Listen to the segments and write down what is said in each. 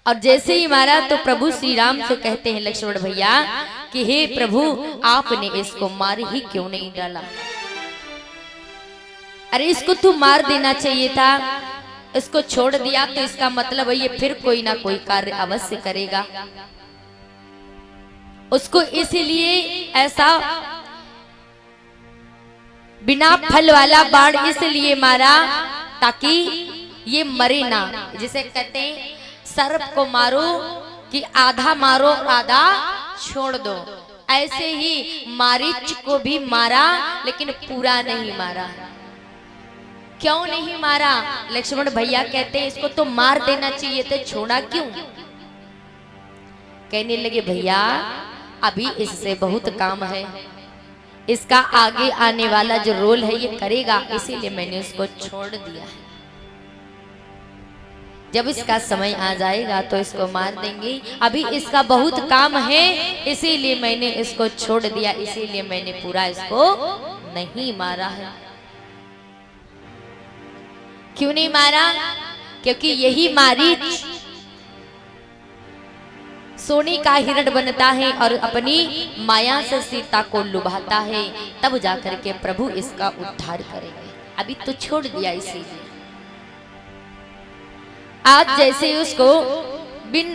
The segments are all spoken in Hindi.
और जैसे ही मारा तो प्रभु श्री राम से कहते हैं लक्ष्मण भैया कि हे प्रभु आपने इसको मार ही क्यों नहीं डाला। अरे इसको तू मार देना चाहिए था, इसको छोड़ दिया तो इसका मतलब है ये फिर कोई ना कोई कार्य अवश्य करेगा। उसको इसलिए ऐसा बिना फल वाला बाण इसलिए मारा ताकि ये मरे ना। जिसे कहते हैं सर्प को मारो कि आधा मारो आधा छोड़ दो, ऐसे ही मारीच को भी मारा लेकिन पूरा नहीं मारा। क्यों नहीं मारा? लक्ष्मण भैया कहते हैं इसको तो मार देना चाहिए था, छोड़ा क्यों? कहने लगे भैया अभी इससे बहुत काम है, इसका आगे आने वाला जो रोल है ये करेगा, इसीलिए मैंने उसको छोड़ दिया है। जब इसका समय आ जाएगा तो इसको मार देंगे, अभी इसका बहुत काम है इसीलिए मैंने इसको छोड़ दिया, इसीलिए मैंने पूरा इसको नहीं मारा है। क्यों नहीं मारा? क्योंकि यही मारीच सोने का हिरण बनता है और अपनी माया से सीता को लुभाता है, तब जाकर के प्रभु इसका उद्धार करेंगे। अभी तो छोड़ दिया इसीलिए। आज जैसे उसको बिन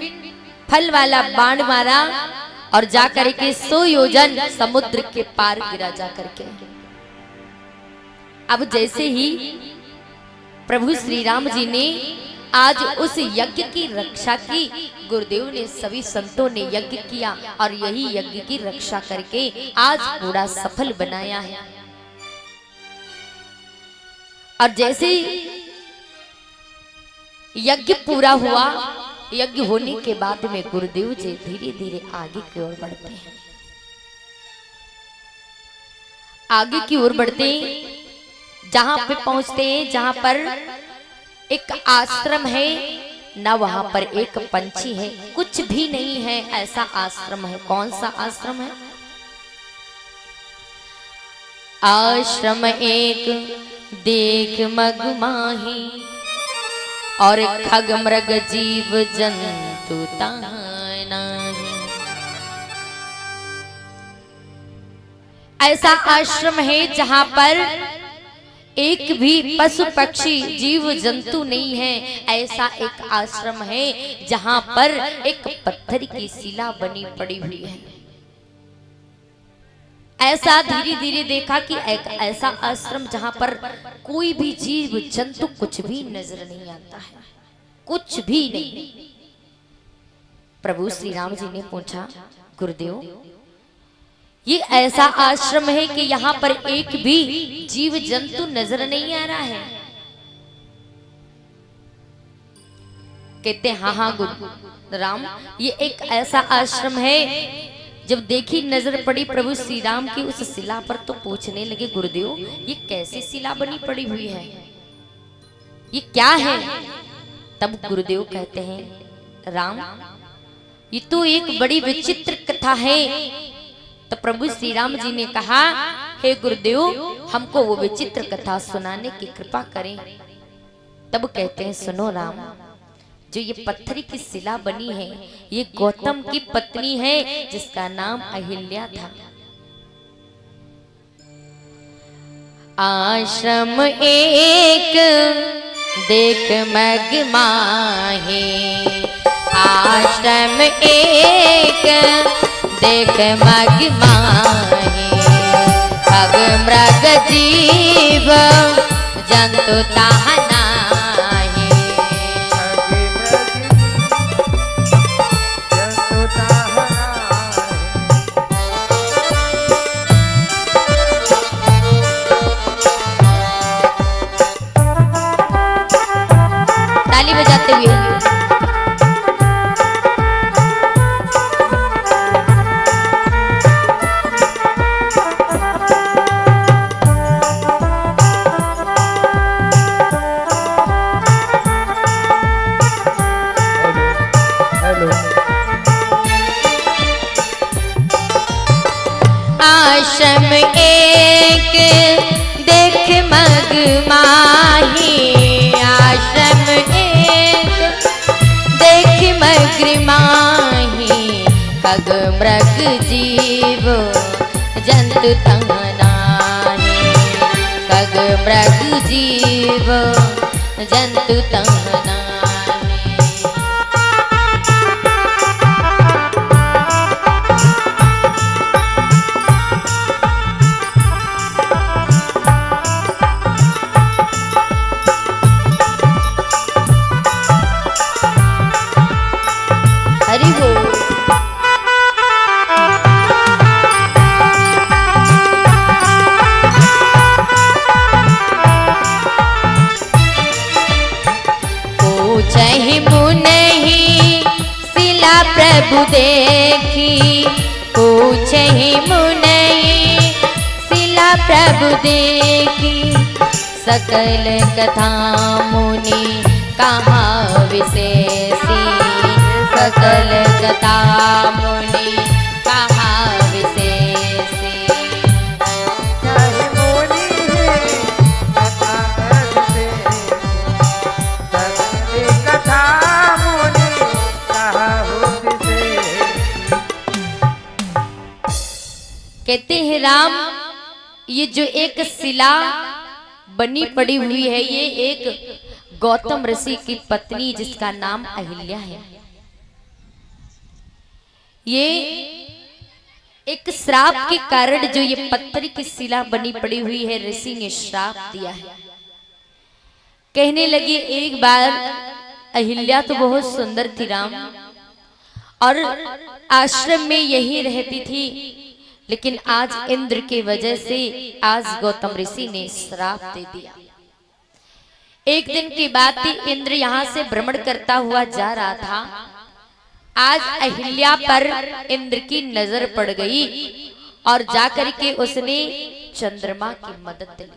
फल वाला बाण मारा और जाकर के 100 योजन समुद्र के पार गिरा जाकर के। अब जैसे ही प्रभु श्री राम जी ने आज उस यज्ञ की रक्षा की, गुरुदेव ने सभी संतों ne यज्ञ किया और यही यज्ञ की रक्षा करके आज पूरा सफल बनाया है। और जैसे यज्ञ पूरा हुआ, यज्ञ होने के बाद में गुरुदेव जी धीरे धीरे आगे की ओर बढ़ते हैं। आगे की ओर बढ़ते जहां पे पहुंचते हैं जहां पर एक आश्रम है ना, वहां पर एक पंछी है, कुछ भी नहीं है ऐसा आश्रम है। कौन सा आश्रम है? आश्रम एक देख मगमाही और खग मृग जीव जंतु तानाही। ऐसा आश्रम है जहां पर एक भी पशु पक्षी जीव जंतु नहीं है। ऐसा एक आश्रम है जहां पर एक पत्थर की शिला बनी पड़ी हुई है। ऐसा धीरे धीरे देखा कि एक ऐसा आश्रम जहां पर कोई भी जीव जंतु कुछ भी नजर नहीं आता है, कुछ भी नहीं। प्रभु श्री राम जी ने पूछा गुरुदेव ये ऐसा आश्रम है कि यहाँ पर एक भी जीव जंतु नजर नहीं आ रहा है? कहते हाँ हाँ गुरु राम, ये एक ऐसा आश्रम है। जब देखी नजर पड़ी प्रभु श्री राम की उस शिला पर तो पूछने लगे गुरुदेव ये कैसी शिला बनी पड़ी हुई है, ये क्या है? तब गुरुदेव कहते हैं राम ये तो एक बड़ी विचित्र कथा है। तो प्रभु श्री राम जी ने कहा हे गुरुदेव हमको वो विचित्र कथा सुनाने की कृपा करें। तब कहते हैं सुनो राम, जो ये पत्थर की शिला बनी है ये गौतम की पत्नी है जिसका नाम अहिल्या था। आश्रम एक देख मगमाही, आश्रम एक देख मगमाही, खग मृग जीव जंतु तानाही। ताली बजाते हुए आश्रम एक देख मगमाही, आश्रम एक देख मगमाही, खग मृग जीव जंतु तंग नाही, खग मृग जीव जंतु तंग नाही। हरि बोल। पूछहि मुनहि शिला प्रभु देखी, पूछहि मुनहि शिला प्रभु देखी, सकल कथा मुनि कहा विशेषी, सकल कथा मुनि कहा विशेषी। कहते हैं राम, ये जो एक शिला बनी पड़ी हुई है, ये एक गौतम ऋषि की पत्नी जिसका नाम अहिल्या है। ये एक श्राप के कारण जो ये पत्थर की शिला बनी पड़ी हुई है, ऋषि ने श्राप दिया है। कहने लगी एक बार अहिल्या तो बहुत सुंदर थी राम, और आश्रम में यही रहती थी, लेकिन आज इंद्र की वजह से आज गौतम ऋषि ने श्राप दे दिया। एक दिन की बात थी, इंद्र यहाँ से भ्रमण करता हुआ जा रहा था। आज अहिल्या पर इंद्र की नजर पड़ गई और जाकर के उसने चंद्रमा की मदद ली,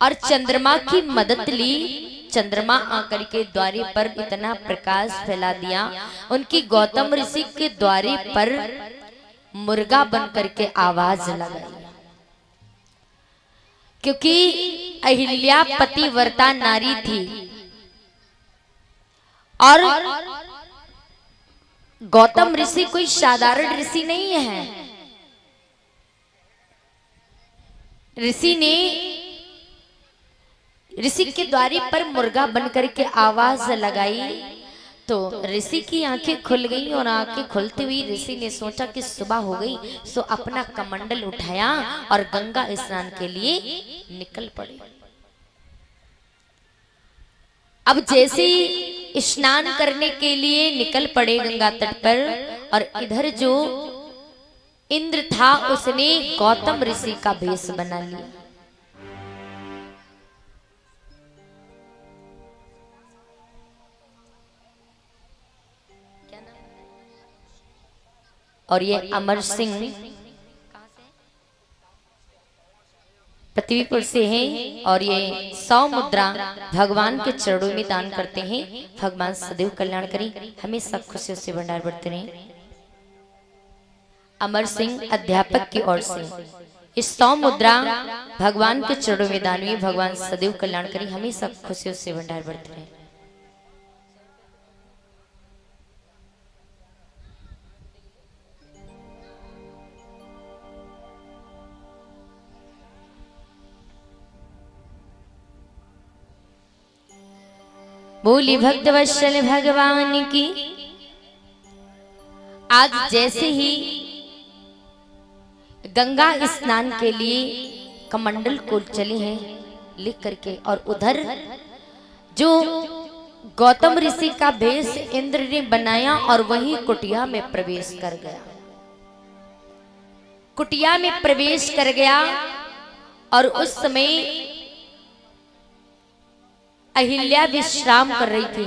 और चंद्रमा की मदद ली। चंद्रमा आकर के द्वारे पर इतना प्रकाश फैला दिया, उनकी गौतम ऋषि के द्वारे पर मुर्गा बन करके आवाज लगाई। क्योंकि अहिल्या पतिव्रता नारी थी और गौतम ऋषि कोई साधारण ऋषि नहीं है। ऋषि के द्वारे पर मुर्गा बन करके आवाज लगाई तो ऋषि की आंखें खुल गई, और आंखें खुलते हुई ऋषि ने सोचा कि सुबह हो गई, सो अपना कमंडल उठाया और गंगा स्नान के लिए निकल पड़े। अब जैसे स्नान करने के लिए निकल पड़े गंगा तट पर, और इधर जो इंद्र था उसने गौतम ऋषि का भेष बना लिया। और ये अमर सिंह पृथ्वीपुर से हैं, और ये 100 मुद्रा भगवान के चरणों में दान करते हैं। भगवान सदैव कल्याण करें, हमें सब खुशियों से भंडार बढ़ते रहें। अमर सिंह अध्यापक की ओर से इस 100 मुद्रा भगवान के चरणों में दान हुई। भगवान सदैव कल्याण करें, हमें सब खुशियों से भंडार बढ़ते रहें। बोली भक्त वत्सल भगवान की। आज जैसे ही गंगा स्नान के लिए कमंडल को चले हैं लिख करके, और उधर जो गौतम ऋषि का भेष इंद्र ने बनाया और वही कुटिया में प्रवेश कर गया। कुटिया में प्रवेश कर गया और उस समय अहिल्या विश्राम कर रही थी,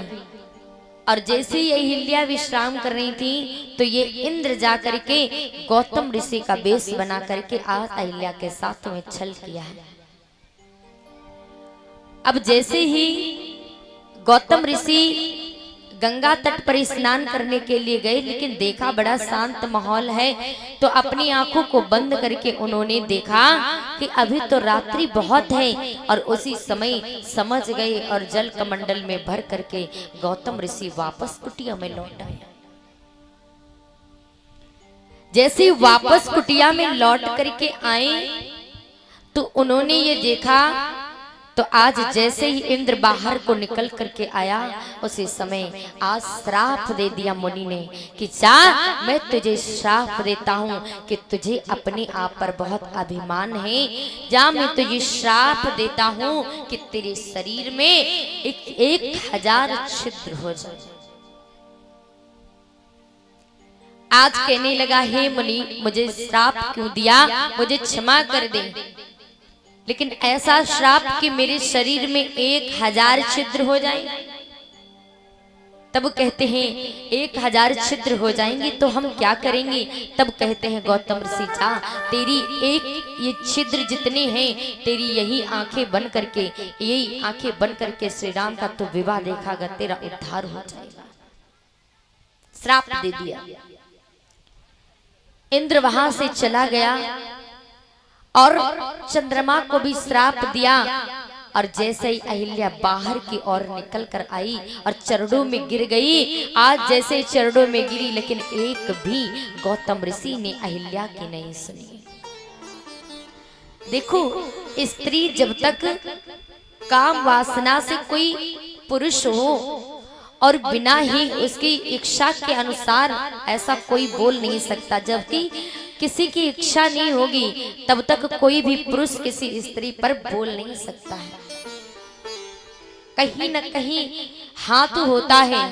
और जैसे ही अहिल्या विश्राम कर रही थी तो ये इंद्र जाकर के गौतम ऋषि का वेश बना करके आज अहिल्या के साथ में छल किया है। अब जैसे ही गौतम ऋषि गंगा तट पर स्नान करने के लिए गए, लेकिन देखा बड़ा शांत माहौल है, तो अपनी आंखों को बंद करके उन्होंने देखा कि अभी तो रात्रि बहुत है, और उसी समय समझ गए और जल कमंडल में भर करके गौतम ऋषि वापस कुटिया में लौट आए। जैसे वापस कुटिया में लौट करके आए तो उन्होंने ये देखा, तो आज जैसे ही इंद्र बाहर को निकल करके आया उसी समय आज श्राप दे दिया मुनि ने कि जा, मैं तुझे श्राप देता हूँ कि तुझे अपने आप पर बहुत अभिमान है। जा, मैं तुझे श्राप देता हूँ कि तेरे शरीर में 1000 छिद्र हो जाए। आज कहने लगा, हे मुनि, मुझे श्राप क्यों दिया, मुझे क्षमा कर दे, लेकिन ऐसा श्राप कि मेरे शरीर में 1000 छिद्र हो जाए। तब कहते हैं 1000 छिद्र हो जाएंगे तो हम क्या करेंगे? तब कहते हैं गौतम ऋषि, जा, तेरी ये छिद्र जितने हैं, तेरी यही आंखें बन करके, यही आंखें बन करके श्री राम का तो विवाह देखागा, तेरा उद्धार हो जाएगा। श्राप दे दिया। इंद्र वहां से चला गया और चंद्रमा को भी श्राप दिया। और जैसे ही अहिल्या बाहर की ओर निकल कर आई और चरणों में गिर गई, आज जैसे चरणों में गिरी, लेकिन एक भी गौतम ऋषि ने अहिल्या की नहीं सुनी। देखो, स्त्री जब तक काम वासना से कोई पुरुष हो और बिना ही उसकी इच्छा के अनुसार ऐसा कोई बोल नहीं सकता, जबकि किसी की इच्छा नहीं होगी तब तक कोई भी पुरुष किसी स्त्री पर बोल नहीं सकता है। कहीं न कहीं हाथ होता है,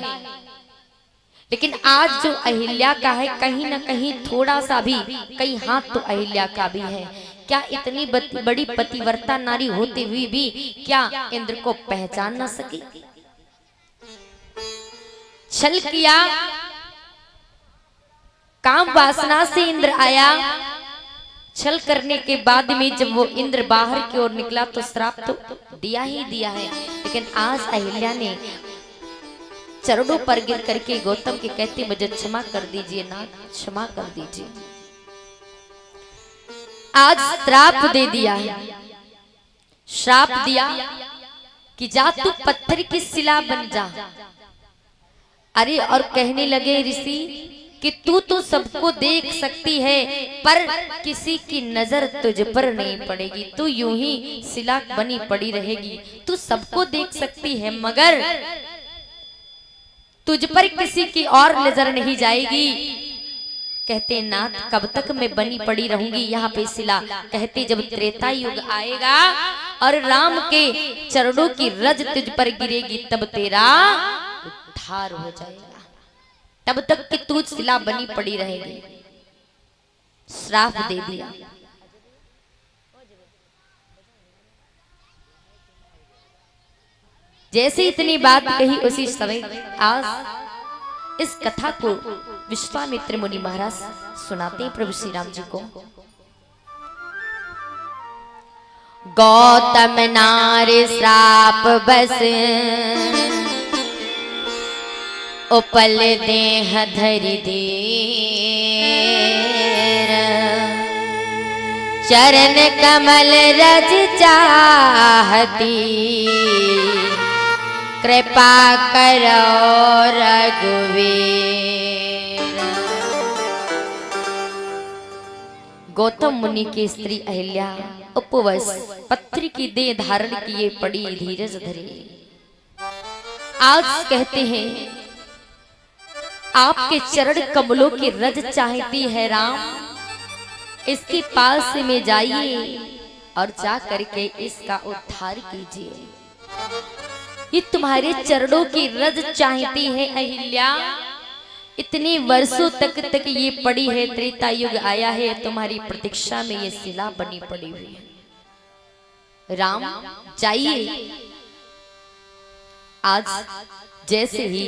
लेकिन आज जो अहिल्या का है कहीं न कहीं थोड़ा सा भी कहीं हाथ तो अहिल्या का भी है। क्या इतनी बड़ी पतिव्रता नारी होते हुए भी क्या इंद्र को पहचान न सकी? छल किया, काम वासना से इंद्र आया। छल करने के बाद में जब वो इंद्र बाहर की ओर निकला तो श्राप तो दिया ही दिया है, लेकिन आज अहिल्या ने चरणों पर गिर करके गौतम के कहती, मुझे क्षमा कर दीजिए नाथ, क्षमा कर दीजिए। आज श्राप दे दिया, श्राप दिया कि जा तू पत्थर की शिला बन जा। अरे, और कहने लगे ऋषि कि तू तो सबको देख सकती है पर किसी की नजर तुझ पर नहीं पड़ेगी, तू यूं ही शिला बनी पड़ी रहेगी। तू सबको देख सकती है मगर तुझ पर किसी की और नजर नहीं जाएगी। कहते नाथ, कब तक मैं बनी पड़ी रहूंगी यहाँ पे शिला? कहते जब त्रेता युग आएगा और राम के चरणों की रज तुझ पर गिरेगी तब तेरा उद्धार हो जाएगा, तब तक कि तू शिला बनी पड़ी रहेगी। श्राप दे दिया। जैसे इतनी बात कही उसी समय आज इस कथा को विश्वामित्र मुनि महाराज सुनाते हैं प्रभु श्री राम जी को। गौतम नारे श्राप बस उपल देह धरि देर, चरण कमल रज चाहती, कृपा करो रघुवीर। गौतम मुनि की स्त्री अहिल्या उपवस पत्थर की देह धारण किए पड़ी धीरज धरी। आज कहते हैं आपके चरण कमलों की रज चाहती है राम, इसके पास में जाइए और जा करके इसका उद्धार कीजिए। ये तुम्हारे चरणों की रज चाहती है अहिल्या, इतने वर्षों तक ये पड़ी है, त्रेता युग आया है, तुम्हारी प्रतीक्षा में ये शिला बनी पड़ी हुई है। राम जाइए। आज जैसे ही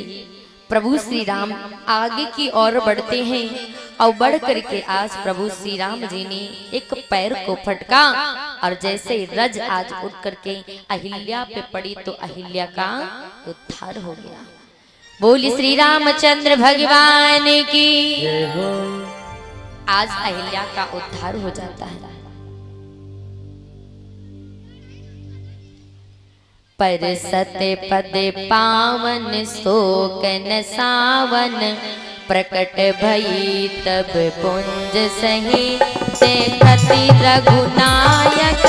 प्रभु श्री राम आगे की ओर बढ़ते हैं और बढ़ करके आज प्रभु श्री राम जी ने एक पैर को फटका और जैसे रज आज उठ करके अहिल्या पे पड़ी तो अहिल्या का उद्धार हो गया। बोली श्री रामचंद्र भगवान की। आज अहिल्या का उद्धार हो जाता है। पर सत पद पावन शोक न सावन, प्रकट भई तब पुंज सही, देखति रघुनायक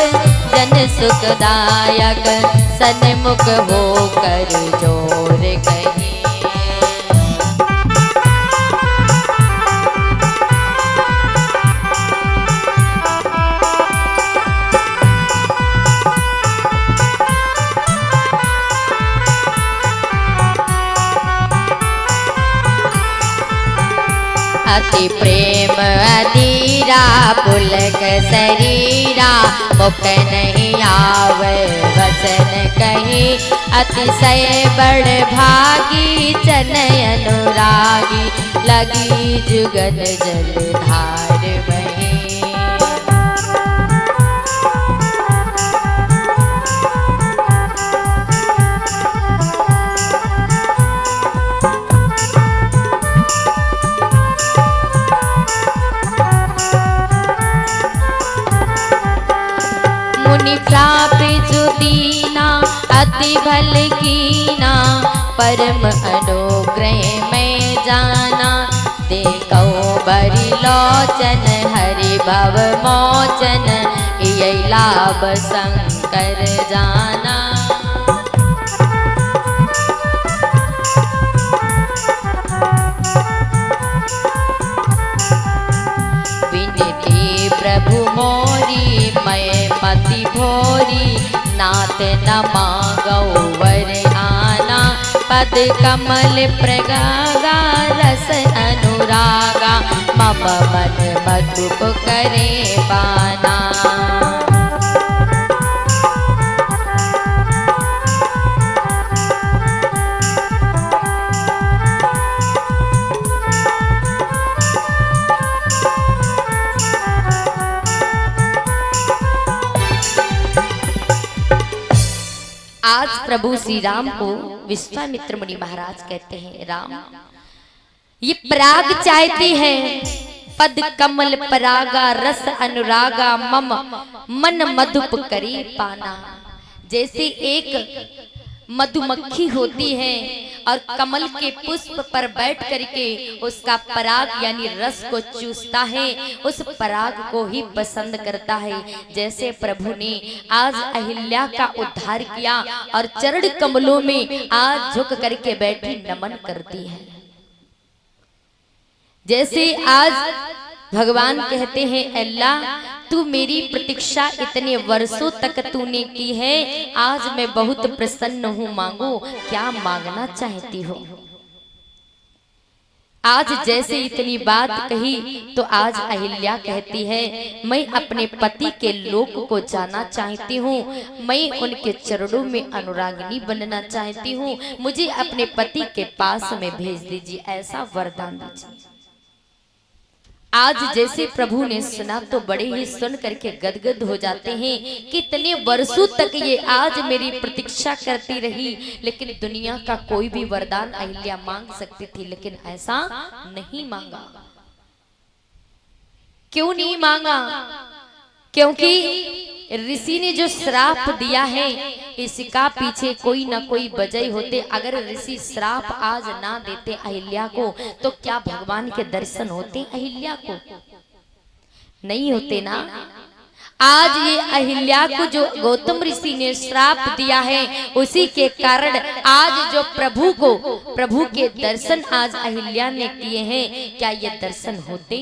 जन सुखदायक, सन्मुख होकर जोर कही। अति प्रेम अधीरा पुलक शरीरा, मुख नहीं आवे वचन कही, अतिशय बड़ भागी चनय अनुरागी, लगी जुगन जलधार बही। दीना अति भल कीना, परम अनुग्रह में जाना, देखो बरी लोचन हरि भव मोचन, यही लाभ शंकर जाना। विनती प्रभु मोरी मैं मति भोरी, नाथ न मांगो वर आना, पद कमल प्रगागा रस अनुरागा, मम मन मधुप करे पाना। आज प्रभु श्री राम को विश्वामित्र मुनि महाराज कहते हैं, राम ये पराग चाहती है, पद कमल परागा रस अनुरागा, मम मन मधुप करी पाना। जैसे एक मधुमक्खी होती है और कमल के पुष्प पर बैठ करके उसका पराग यानी रस को चूसता है, उस पराग को ही पसंद करता है। जैसे प्रभु ने आज अहिल्या का उद्धार किया और चरण कमलों में आज झुक करके बैठी नमन करती है। जैसे आज भगवान कहते हैं, अल्लाह तू मेरी प्रतीक्षा इतने वर्षों तक तूने की है, आज मैं बहुत प्रसन्न हूँ, मांगो क्या मांगना चाहती हो। आज जैसे इतनी बात कही तो आज अहिल्या कहती है, मैं अपने पति के लोक को जाना चाहती हूँ, मैं उनके चरणों में अनुरागिनी बनना चाहती हूँ, मुझे अपने पति के पास में भेज दीजिए, ऐसा वरदान दीजिए। आज जैसे प्रभु ने सुना तो बड़े ही सुन करके गदगद हो जाते हैं। कितने वर्षों तक ये आज मेरी प्रतीक्षा करती रही, लेकिन दुनिया का कोई भी वरदान अहिल्या मांग सकती थी, लेकिन ऐसा नहीं मांगा। क्यों नहीं मांगा? क्योंकि ऋषि ने जो श्राप दिया है इसका पीछे कोई ना कोई वजह होते। अगर ऋषि श्राप आज ना देते अहिल्या को तो क्या भगवान के दर्शन होते अहिल्या को? नहीं होते ना। आज ये अहिल्या को जो गौतम ऋषि ने श्राप दिया है उसी के कारण आज जो प्रभु के दर्शन आज अहिल्या ने किए हैं, क्या ये दर्शन होते?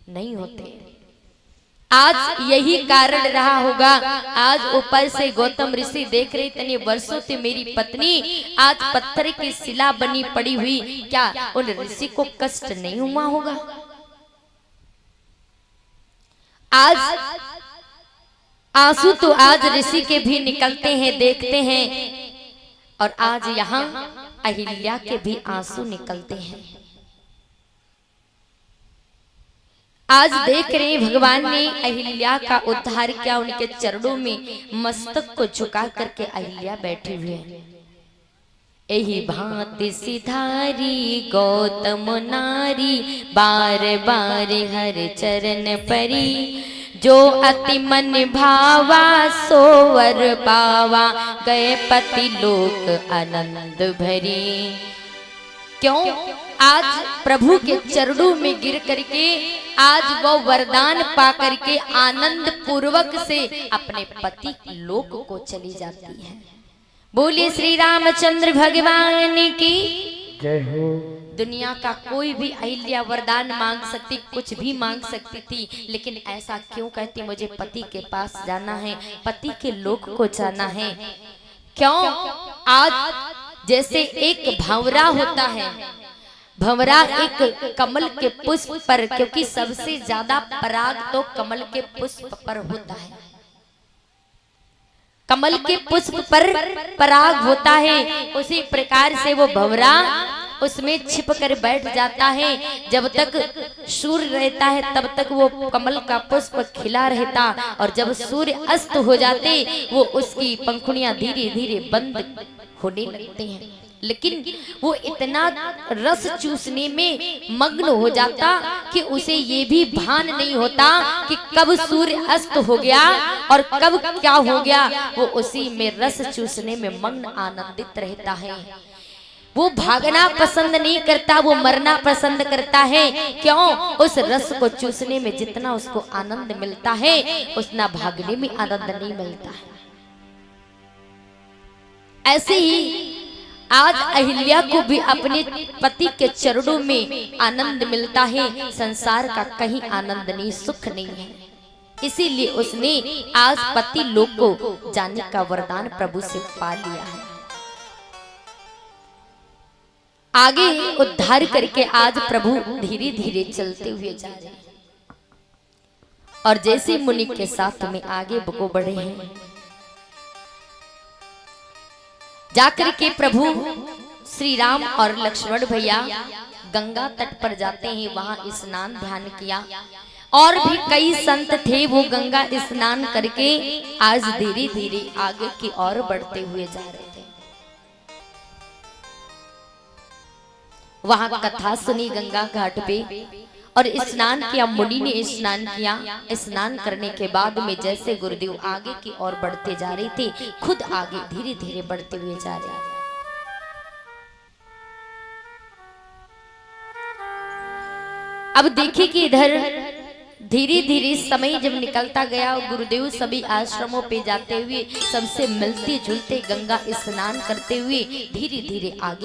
नहीं होते। आज यही कारण रहा होगा। आज ऊपर से गौतम ऋषि देख रहे इतने वर्षों से मेरी पत्नी आज पत्थर की शिला बनी पड़ी हुई, क्या उन ऋषि को कष्ट नहीं हुआ होगा? आज आंसू तो आज ऋषि के भी निकलते हैं, देखते हैं, और आज यहाँ अहिल्या के भी आंसू निकलते हैं। आज देख रहे हैं भगवान ने अहिल्या का उद्धार किया, उनके चरणों में मस्तक को झुका करके अहिल्या बैठी हुई है। यही भांति सिधारी गौतम नारी, बार बार हर चरण परी, जो अति मन भावा सोवर पावा, गए पति लोक आनंद भरी। क्यों? आज प्रभु के चरणों में गिर करके आज वो वरदान पा करके आनंद पूर्वक से अपने पति लोक को चली जाती है। बोलिए श्री रामचंद्र भगवान की जय हो। दुनिया का कोई भी अहिल्या वरदान मांग सकती, कुछ भी मांग सकती थी, लेकिन ऐसा क्यों कहती? मुझे पति के पास जाना है, पति के लोक को जाना है। क्यों? आज जैसे एक भंवरा होता है, भंवरा एक कमल के पुष्प पर, क्योंकि सबसे ज्यादा पराग तो कमल के पुष्प पर होता है, कमल के पुष्प पर पराग होता है, उसी प्रकार से वो भंवरा उसमें छिप कर बैठ जाता है। जब तक सूर्य रहता है तब तक वो कमल का पुष्प खिला रहता, और जब सूर्य अस्त हो जाते वो उसकी पंखुड़ियां धीरे धीरे बंद होने लगते हैं। लेकिन वो इतना रस चूसने में मग्न हो जाता कि उसे ये भी भान नहीं होता कि कब सूर्य अस्त हो गया और कब क्या हो गया। वो उसी में रस चूसने में मग्न आनंदित रहता है। वो भागना पसंद नहीं करता, वो मरना पसंद करता है। क्यों? उस रस को चूसने में जितना उसको आनंद मिलता है उतना भागने में आनंद नहीं मिलता है। ऐसे ही आज अहिल्या को भी अपने पति के चरणों में आनंद मिलता है, संसार का कहीं आनंद नहीं, सुख नहीं है। इसीलिए उसने आज पति लोक को जाने का वरदान प्रभु से पा लिया है। आगे उद्धार करके आज प्रभु धीरे धीरे चलते हुए जा रहे हैं, और जैसे मुनि के साथ में आगे को बढ़े हैं, जाकर के प्रभु श्री राम और लक्ष्मण भैया गंगा तट पर जाते हैं, वहां स्नान ध्यान किया। और भी कई संत थे, वो गंगा स्नान करके आज धीरे धीरे आगे की ओर बढ़ते हुए जा रहे थे। वहां कथा सुनी गंगा घाट पे, और स्नान किया, मुनि ने स्नान किया। स्नान करने के बाद में जैसे गुरुदेव आगे की ओर बढ़ते जा रहे थे, खुद आगे धीरे धीरे बढ़ते हुए जा रहे थे। अब देखिए कि इधर धीरे धीरे समय जब निकलता गया, गुरुदेव सभी आश्रमों पे जाते हुए सबसे मिलते जुलते गंगा स्नान करते हुए धीरे धीरे आगे